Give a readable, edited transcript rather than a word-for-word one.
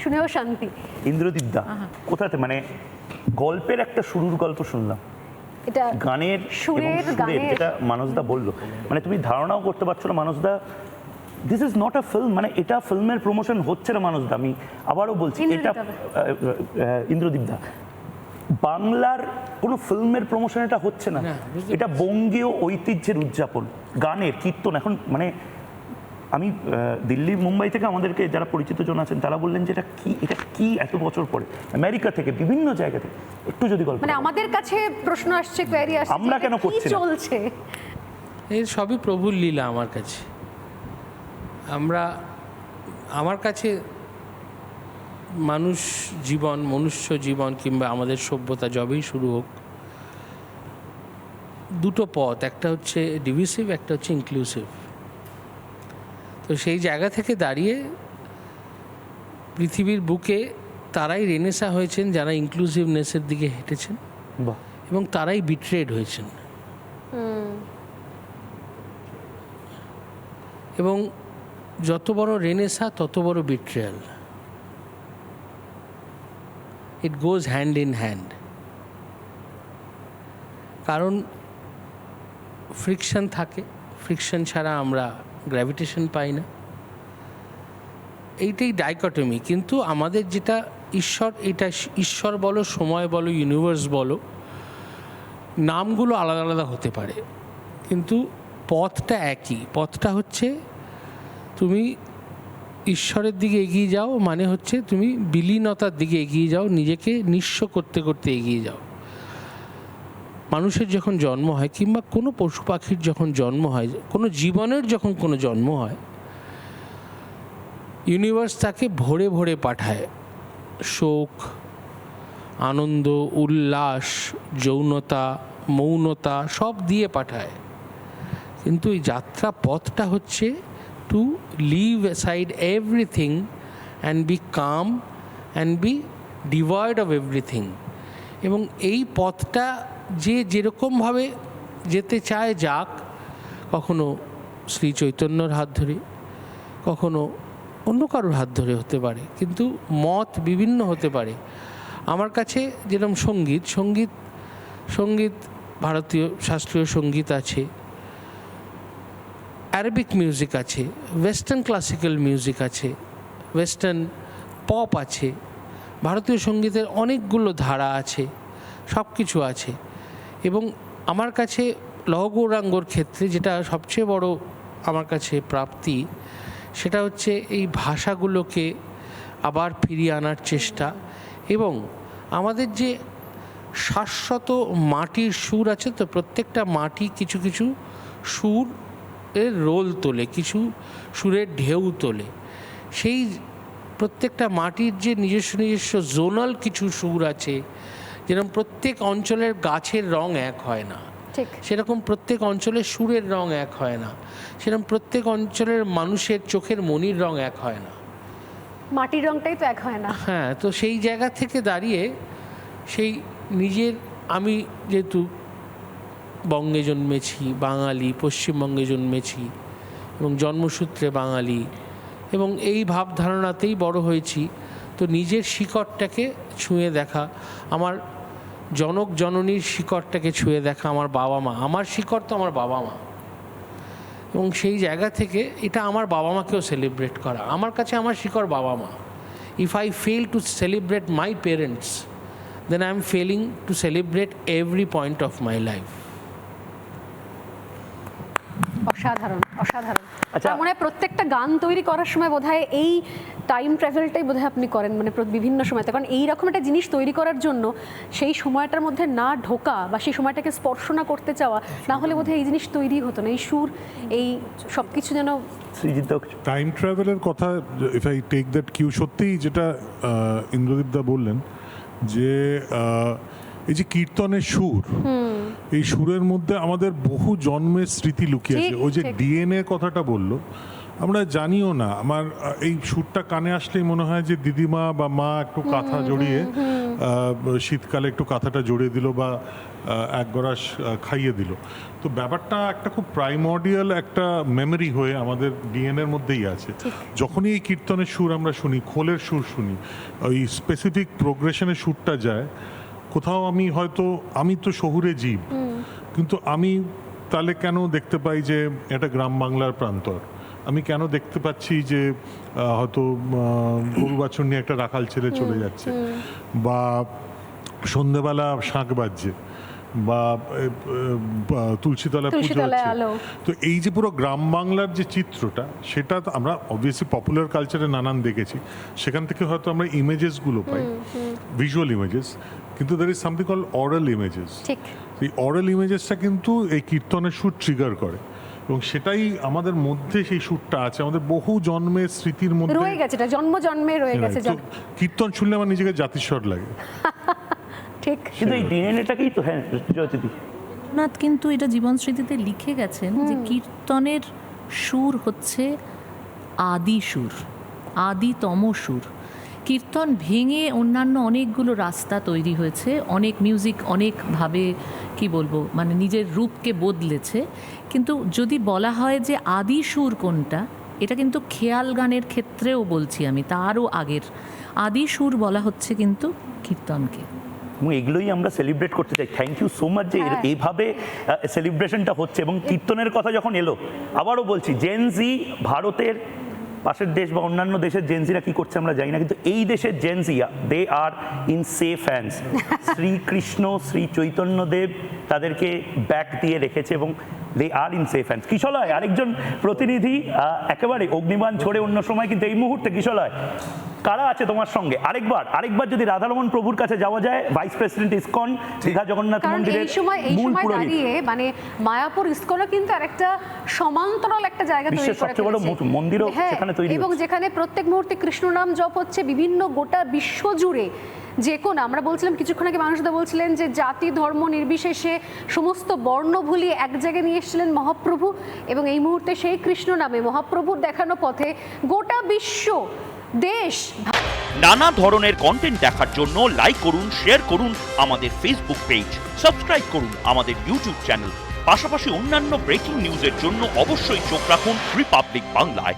শুনেও শান্তি। ইন্দ্রদীপ দা কোথাতে, মানে গল্পের একটা শুরুর গল্প শুনলাম, এটা গানের সুরের গানের যেটা মানসদা বললো, মানে তুমি ধারণাও করতে পারছো না মানসদা, this is not a film, মানে এটা ফিল্মের প্রমোশন হচ্ছে না মানসদা। আমি আবারও বলছি, এটা ইন্দ্রদীপ দা, বাংলার কোনো ফিল্মের প্রমোশন এটা হচ্ছে না, এটা বঙ্গীয় ঐতিহ্যের উদযাপন, গানের কীর্তন। এখন মানে আমি দিল্লি মুম্বাই থেকে আমাদেরকে যারা পরিচিত জন আছেন তারা বললেন যে এটা কি এত বছর পরে, আমেরিকা থেকে বিভিন্ন জায়গা থেকে, একটু যদি গল্প, মানে আমাদের কাছে প্রশ্ন আসছে, কোয়েরি আসছে, আমরা কেন করছি না? চলছে এই সবই প্রভুর লীলা আমার কাছে। আমার কাছে মনুষ্য জীবন কিংবা আমাদের সভ্যতা যবেই শুরু হোক, দুটো পথ, একটা হচ্ছে ডিভিসিভ, একটা হচ্ছে ইনক্লুসিভ। তো সেই জায়গা থেকে দাঁড়িয়ে পৃথিবীর বুকে তারাই রেনেসা হয়েছেন যারা ইনক্লুসিভনেসের দিকে হেঁটেছেন, এবং তারাই বিট্রেড হয়েছেন। এবং যত বড় রেনেসা তত বড় betrayal. It goes hand in hand. কারণ ফ্রিকশন থাকে, ফ্রিকশন ছাড়া আমরা গ্র্যাভিটেশন পাই না, এইটাই ডাইকটমি। কিন্তু আমাদের যেটা ঈশ্বর বলো, সময় বলো, ইউনিভার্স বলো, নামগুলো আলাদা আলাদা হতে পারে, কিন্তু পথটা একই। পথটা হচ্ছে তুমি ঈশ্বরের দিকে এগিয়ে যাও, মানে হচ্ছে তুমি বিলীনতার দিকে এগিয়ে যাও, নিজেকে নিঃস্ব করতে করতে এগিয়ে যাও। মানুষের যখন জন্ম হয় কিংবা কোনো পশু পাখির যখন জন্ম হয়, কোনো জীবনের যখন কোনো জন্ম হয়, ইউনিভার্স তাকে ভরে ভরে পাঠায় শোক, আনন্দ, উল্লাস, যৌনতা, মৌনতা সব দিয়ে পাঠায়। কিন্তু এই যাত্রা পথটা হচ্ছে to leave aside everything and be calm and be devoid of everything. এবং এই পথটা যে যেরকমভাবে যেতে চায় যাক, কখনো শ্রী চৈতন্যর হাত ধরে, কখনো অন্য কারোর হাত ধরে হতে পারে, কিন্তু মত বিভিন্ন হতে পারে। আমার কাছে যেরকম সঙ্গীত ভারতীয় শাস্ত্রীয় সঙ্গীত আছে, অ্যারাবিক মিউজিক আছে, ওয়েস্টার্ন ক্লাসিক্যাল মিউজিক আছে, ওয়েস্টার্ন পপ আছে, ভারতীয় সঙ্গীতের অনেকগুলো ধারা আছে, সব কিছু আছে। এবং আমার কাছে লহগৌরাঙ্গর ক্ষেত্রে যেটা সবচেয়ে বড় আমার কাছে প্রাপ্তি, সেটা হচ্ছে এই ভাষাগুলোকে আবার ফিরিয়ে আনার চেষ্টা। এবং আমাদের যে শাশ্বত মাটির সুর আছে, তো প্রত্যেকটা মাটি কিছু কিছু সুর এর রোল তোলে, কিছু সুরের ঢেউ তোলে। সেই প্রত্যেকটা মাটির যে নিজস্ব জোনাল কিছু সুর আছে, যেরকম প্রত্যেক অঞ্চলের গাছের রং এক হয় না, সেরকম প্রত্যেক অঞ্চলের সুরের রং এক হয় না, সেরকম প্রত্যেক অঞ্চলের মানুষের চোখের মনির রং এক হয় না, মাটির রংটাই তো এক হয় না। হ্যাঁ, তো সেই জায়গা থেকে দাঁড়িয়ে সেই নিজের, আমি যেহেতু বঙ্গে জন্মেছি, বাঙালি, পশ্চিমবঙ্গে জন্মেছি এবং জন্মসূত্রে বাঙালি, এবং এই ভাবধারণাতেই বড় হয়েছি, তো নিজের শিকড়টাকে ছুঁয়ে দেখা, আমার জনক জননীর শিকড়টাকে ছুঁয়ে দেখা, আমার বাবা মা, আমার শিকড় তো আমার বাবা মা, এবং সেই জায়গা থেকে এটা আমার বাবা মাকেও সেলিব্রেট করা। আমার কাছে আমার শিকড় বাবা মা। If I fail to celebrate my parents, then I am failing to celebrate every point of my life. অসাধারণ, অসাধারণ। তার মানে প্রত্যেকটা গান তৈরি করার সময় বোধহয় এই টাইম ট্রাভেলটাই বোধহয় আপনি করেন, মানে বিভিন্ন সময়তে। কারণ এইরকম একটা জিনিস তৈরি করার জন্য সেই সময়টার মধ্যে না ঢোকা বা সেই সময়টাকে স্পর্শ না করতে চাওয়া, না হলে বোধহয় এই জিনিস তৈরি হতো না। এই সুর, এই সব কিছু যেন টাইম ট্রাভেলের কথা, if I take that cue, সত্যিই যেটা ইন্দ্রদীপ দা বললেন যে এই যে কীর্তনের সুর, এই সুরের মধ্যে আমাদের বহু জন্মের স্মৃতি লুকিয়ে আছে। ওই যে ডিএনএ কথাটা বললো, আমরা জানিও না। আমার এই সুরটা কানে আসলেই মনে হয় যে দিদিমা বা মা একটু কাঁথা জড়িয়ে শীতকালে একটু কাঁথাটা জড়িয়ে দিল বা এক গরাস খাইয়ে দিল। তো ব্যাপারটা একটা খুব প্রাইমর্ডিয়াল একটা মেমরি হয়ে আমাদের ডিএনএর মধ্যেই আছে। যখনই এই কীর্তনের সুর আমরা শুনি, খোলের সুর শুনি, ওই স্পেসিফিক প্রোগ্রেশনের সুরটা যায় কোথাও, আমি তো শহুরে জীব, কিন্তু আমি তাহলে কেন দেখতে পাই যে এটা গ্রাম বাংলার প্রান্তর, আমি কেন দেখতে পাচ্ছি যে হয়তো গরু বাছুর নিয়ে একটা রাখাল ছেলে চলে যাচ্ছে, বা সন্ধেবেলা শাঁখ বাজছে, বা তুলসীতলায় পুজো হচ্ছে। তো এই যে পুরো গ্রাম বাংলার যে চিত্রটা, সেটা তো আমরা অবভিয়াসলি পপুলার কালচারে নানান দেখেছি, সেখান থেকে হয়তো আমরা ইমেজেসগুলো পাই, ভিজুয়াল ইমেজেস, কিন্তু there is something call oral images. এই অরাল ইমেজেসটা কিন্তু এই কীর্তনের সুর ট্রিগার করে, এবং সেটাই আমাদের মধ্যে সেই সুরটা আছে, আমাদের বহু জন্মের স্মৃতির মধ্যে রয়ে গেছে, এটা জন্ম জন্মে রয়ে গেছে। তো কীর্তন শুনলে আমার নিজেকে জাতিস্বর লাগে। ঠিক, কিন্তু এই ডিএনএটাকেই তো, হ্যাঁ জ্যোতি, রবীন্দ্রনাথ কিন্তু এটা জীবন স্মৃতিতে লিখে গেছেন যে কীর্তনের সুর হচ্ছে আদি সুর, আদিতম সুর। কীর্তন ভেঙে অন্যান্য অনেকগুলো রাস্তা তৈরি হয়েছে, অনেক মিউজিক অনেকভাবে কি বলবো মানে নিজের রূপকে বদলেছে, কিন্তু যদি বলা হয় যে আদি সুর কোনটা, এটা কিন্তু খেয়াল গানের ক্ষেত্রেও বলছি আমি, তারও আগের আদি সুর বলা হচ্ছে কিন্তু কীর্তনকে। এবং এগুলোই আমরা সেলিব্রেট করতে চাই। থ্যাংক ইউ সো মাচ যে এইভাবে সেলিব্রেশনটা হচ্ছে। এবং কীর্তনের কথা যখন এলো, আবারও বলছি, জেনজি ভারতের পাশের দেশ বা অন্যান্য দেশের জেনজিরা কি করছে আমরা জানি না, কিন্তু এই দেশের gen Z they are in safe hands. Shrikrishna Shri Chaitanyadev তাদেরকে ব্যাক দিয়ে রেখেছে এবং they are in safe hands. Kishalay আরেকজন প্রতিনিধি একেবারে অগ্নিবাণ ছড়ে অন্য সময়, কিন্তু এই মুহূর্তে কিশলয় কারা আছে তোমার সঙ্গে? আরেকবার যদি রাধারমণ প্রভুর কাছে যাওয়া যায়, vice president ISKCON Digha Jagannath মন্দিরের মূল পুরোহিত। দাঁড়িয়ে মানে মায়াপুর ইসকনও কিন্তু আরেকটা সমান্তরাল একটা জায়গা তৈরি করে সবচেয়ে বড় মন্দিরও সেখানে তৈরি এবং যেখানে প্রত্যেক মুহূর্তে কৃষ্ণ নাম জপ হচ্ছে বিভিন্ন গোটা বিশ্ব জুড়ে। যে কোনো আমরা বলছিলাম কিছুক্ষণ আগে, মানুষদা বলছিলেন যে জাতি ধর্ম নির্বিশেষে সমস্ত বর্ণ ভুলিয়ে এক জায়গায় নিয়ে এসেছিলেন মহাপ্রভু, এবং এই মুহূর্তে সেই কৃষ্ণ নামে মহাপ্রভুর দেখানো পথে গোটা বিশ্ব দেশ। নানা ধরনের কন্টেন্ট দেখার জন্য লাইক করুন, শেয়ার করুন আমাদের ফেসবুক পেজ, সাবস্ক্রাইব করুন আমাদের ইউটিউব চ্যানেল। পাশাপাশি অন্যান্য ব্রেকিং নিউজের জন্য অবশ্যই চোখ রাখুন রিপাবলিক বাংলায়।